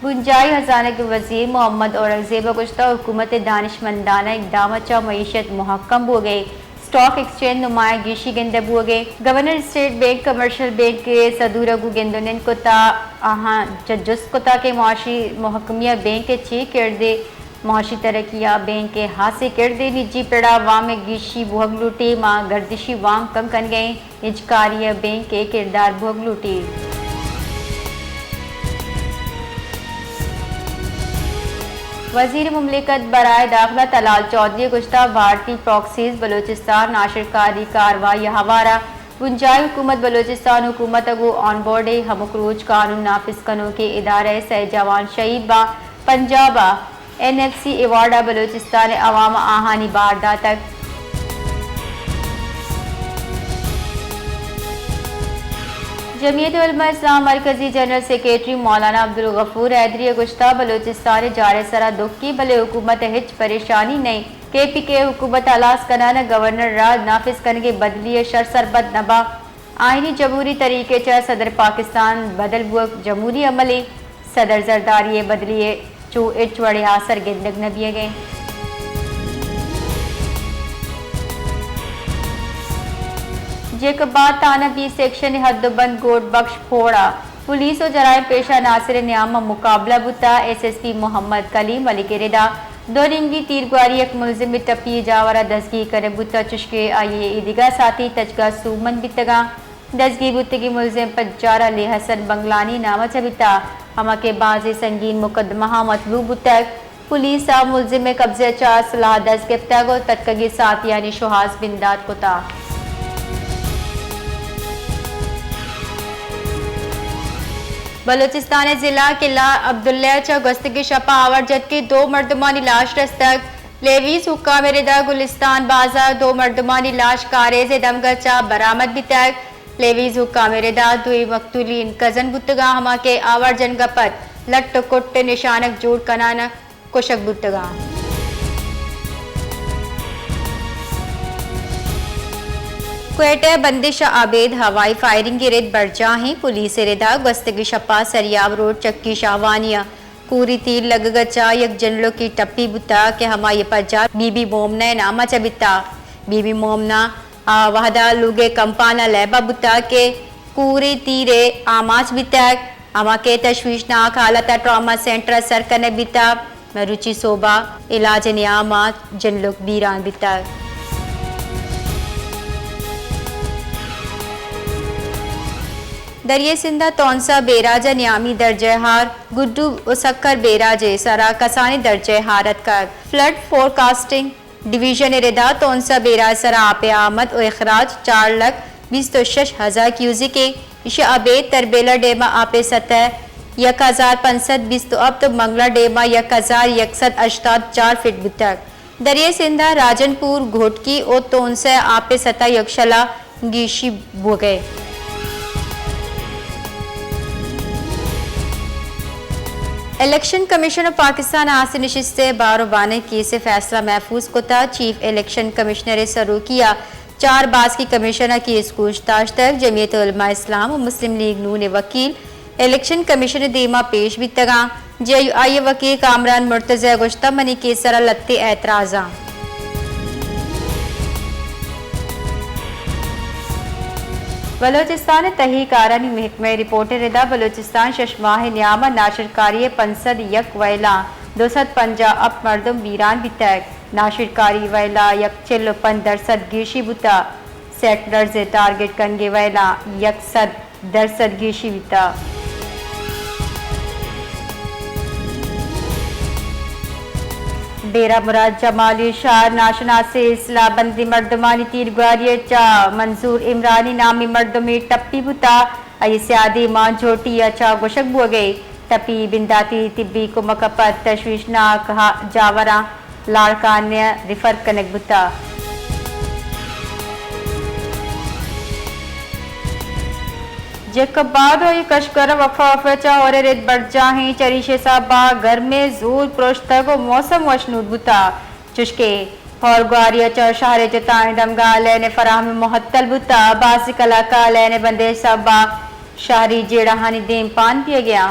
गुंजाई खजाना के वजीर मोहम्मद औरंगजेब गुज़श्ता हुकूमत दानिशमंदाना इकदाम मीशत महकम हो गए। स्टॉक एक्सचेंज नुमायागिशी गेंदब हो गए। Governor state bank commercial bank के सदूरगु गेंदोन कोता आहा जजुस कोता के मुआशी महकमिया बैंक के ची किरदे मुआशी तरक्या बैंक के हाथ से किरदे निजी पेड़ा वाम में गिशी भोग लूटी माँ गर्दिशी वाम कम कर गए। निजकारिया बैंक के किरदार भोग लूटी। वजीर मुमलिकत बराए दाखिला तलाल चौधरी गुज़श्ता भारतीय प्रॉक्सीज बलोचिस्तान नाशरकारी कार्रवाई हवारा गुंजाई हुकूमत बलोचिस्तान हुकूमत अगो ऑन बोर्ड हमक्रूज कानून नाफिज कनो के इदारे सह जवान शहीद बा पंजाबा NFC एवार्डा बलोचिस्तान अवाम आहानी बारदा तक। जमीयत उलमा इस्लाम मरकजी जनरल सेक्रेटरी मौलाना अब्दुल गफूर हैदरी गुज़श्ता बलोचिस्तान जारे सरा दुख की भले हुकूमत हिच परेशानी नहीं। KPK हुकूमत अलास कनाना गवर्नर राज नाफिज करने के बदली शर सरबत नबा आईनी जमहूरी तरीके च सदर पाकिस्तान बदल बुक जमहूरी अमली सदर जरदारी बदलिए चो इच वड़े हासर गिंदग नबिए गए। जेकबाद थाना बी सेक्शन हदबंद गोट बख्श फोड़ा पुलिस और जराइम पेशा नासिर न्यामा मुकाबला बुता SSP मोहम्मद कलीम अली के रिदा दो निमगी तीरगुआरी एक मुलजिम टपी जावरा दसगी करे बुता चुशके आइए ईदिगा साथी तजगा सूमन बितगा दसगी बुतगी मुलजिम पज्जारा ले हसन बंगलानी नामा चबिता हमा के बाजे संगीन मुकदमा मतलूब बुतक पुलिस आ मुलजिम में कब्जे चा सलाह दस गिफ्ता तटकगी साथ यानी शुहास बिंदात कोता। बलोचिस्तान जिला किला अब्दुल्ला च गस्तगी शपा आवर जबकि दो मर्दमानी लाश रस्तक लेवीज हुक्का मेरेदा गुलिस्तान बाजार दो मर्दमानी लाश कारेज दमगर चा बरामद भी तक लेवीज हुक्का मेरेदा दुई मकतूलीन कजन बुतगा हमा के आवर जन गपत लट्ट कुट्ट निशानक जोड़ कनान कुशक बुतगा। क्वेटा बंदिश आबेद हवाई फायरिंग की रेत बढ़ जाही पुलिस रेदा गस्तगी शपा सरियाब रोड चक्की शाहवानिया पूरी तीर लग गचा यक जनलो की टप्पी बुता के हमारे पजा बीबी मोमना नामा चबिता बीबी मोमना वहदा लुगे कंपाना लेबा बुता के पूरी तीरे आमाच बितक अमा के तशवीशनाक हालत ट्रॉमा सेंटर सर कने बिता मरुचि सोबा इलाज नियामा जनलोक बीरान बितक। दरिया सिंधा तौनसा बेराजा न्यामी दर्जे हार गुड्डू उसक्कर बेराजे सरा कसानी दर्जे हारत कर फ्लड फोरकास्टिंग डिवीजन रिदा तौनसा बेराज सरा आपे आमद और अखराज 4,26,000 क्यूजी के इशे अबेद तरबेला डेमा आपे सतह 1,500 20 तो अब तो मंगला डेमा 1,184 फीट बुतक दरिया सिंधा राजनपुर घोटकी और तौनसा आपे सतह यक्षला गीशी बोगे। इलेक्शन कमीशन ऑफ पाकिस्तान आज से नशिस्त बारोबाने की से फैसला महफूज कोता चीफ इलेक्शन कमिश्नर सरू किया 4 बाज की कमिश्नर की इस पूछताछ तक जमीयत उलमा इस्लाम और मुस्लिम लीग नून वकील इलेक्शन कमिश्नर दीमा पेश भी तगा JUI वकील कामरान मुर्तज़ा गुश्ता मनी के सरा लत्ते एतराज़ा। बलोचिस्तान तहकीकारानी महकमा रिपोर्टर रिदा बलोचिस्तान शशमाह न्यामा नाशरकारी पंसद यक वैला 250 अप मर्दम बीरान बितक नाशरकारी वैला यक चिल्लपन दरसद गिशी बुता सेटलर्स टारगेट कनगे वैला यक सद दरसद गिशी बिता। डेरा मुराद जमाली शाह नाशना से इसला बंदी मर्दमानी तीरगुआरी चा मंजूर इमरानी नामी मर्दमी टप्पी बुता सियादी मां झोटी अच्छा गुशक बो गई टपी बिंदाती तिब्बी को मकपत तशवीशनाक जावरा लाड़कान्य रिफर कनक बुता। जेकबाद हो कशकर वफा वफचा और रेत बढ़ जाही चरीशे साबा घर में जोर प्रोश्तक मौसम वशनूद बुता चुशके और ग्वारिया चौ शहरे जताए दमगा लेने फराहम मुहत्तल बुता बासी कलाका लेने बंदे साबा शाहरी जेड़ा हानी देम पान पिया गया।